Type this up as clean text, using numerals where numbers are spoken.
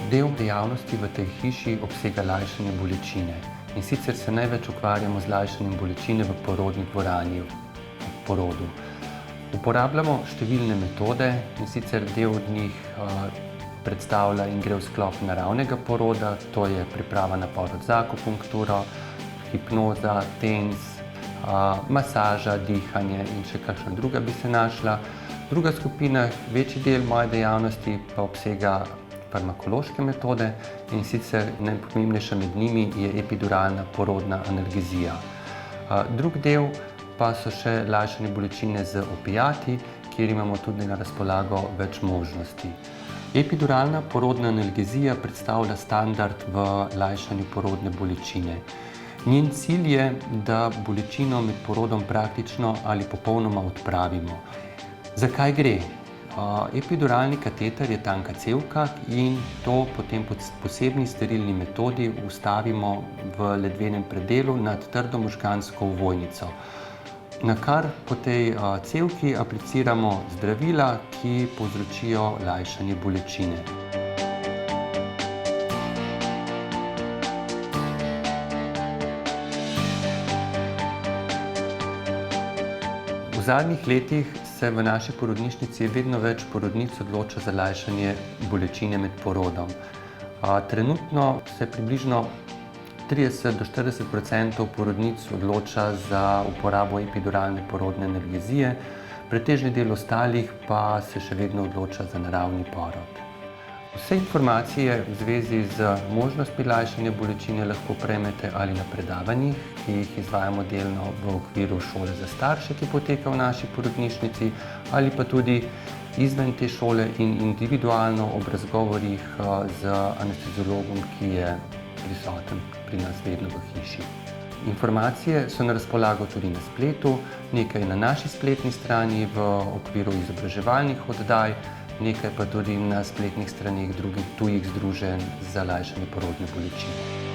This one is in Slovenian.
Del dejavnosti v tej hiši obsega lajšanje bolečine. In sicer se največ ukvarjamo z lajšanjem bolečine v porodni dvorani ob porodu. Uporabljamo številne metode, in sicer del od njih predstavlja in gre v sklop naravnega poroda, to je priprava na porod z akupunkturo, hipnoza, tens, masaža, dihanje in še kakšna druga bi se našla. Druga skupina, večji del moje dejavnosti pa obsega farmakološke metode, in sicer najpomembnejša med njimi je epiduralna porodna analgezija. Drug del pa so še lajšanje bolečine z opiati, kjer imamo tudi na razpolago več možnosti. Epiduralna porodna analgezija predstavlja standard v lajšanju porodne bolečine. Njen cilj je, da bolečino med porodom praktično ali popolnoma odpravimo. Zakaj gre? Epiduralni kateter je tanka cevka in to potem po posebni sterilni metodi vstavimo v ledvenem predelu nad trdo možgansko ovojnico, na kar po tej cevki apliciramo zdravila, ki povzročijo lajšanje bolečine. V zadnjih letih se v naši porodnišnici vedno več porodnic odloča za lajšanje bolečine med porodom. Trenutno se približno 30 do 40% porodnic odloča za uporabo epiduralne porodne analgezije, pretežni del ostalih pa se še vedno odloča za naravni porod. Vse informacije v zvezi z možnostmi lajšanja bolečine lahko prejmete ali na predavanjih, ki jih izvajamo delno v okviru šole za starše, ki poteka v naši porodnišnici, ali pa tudi izven te šole in individualno ob razgovorih z anesteziologom, ki je prisoten pri nas vedno v hiši. Informacije so na razpolago tudi na spletu, nekaj na naši spletni strani v okviru izobraževalnih oddaj, nekaj pa tudi na spletnih straneh drugih tujih združenj za lajšanje porodne bolečine.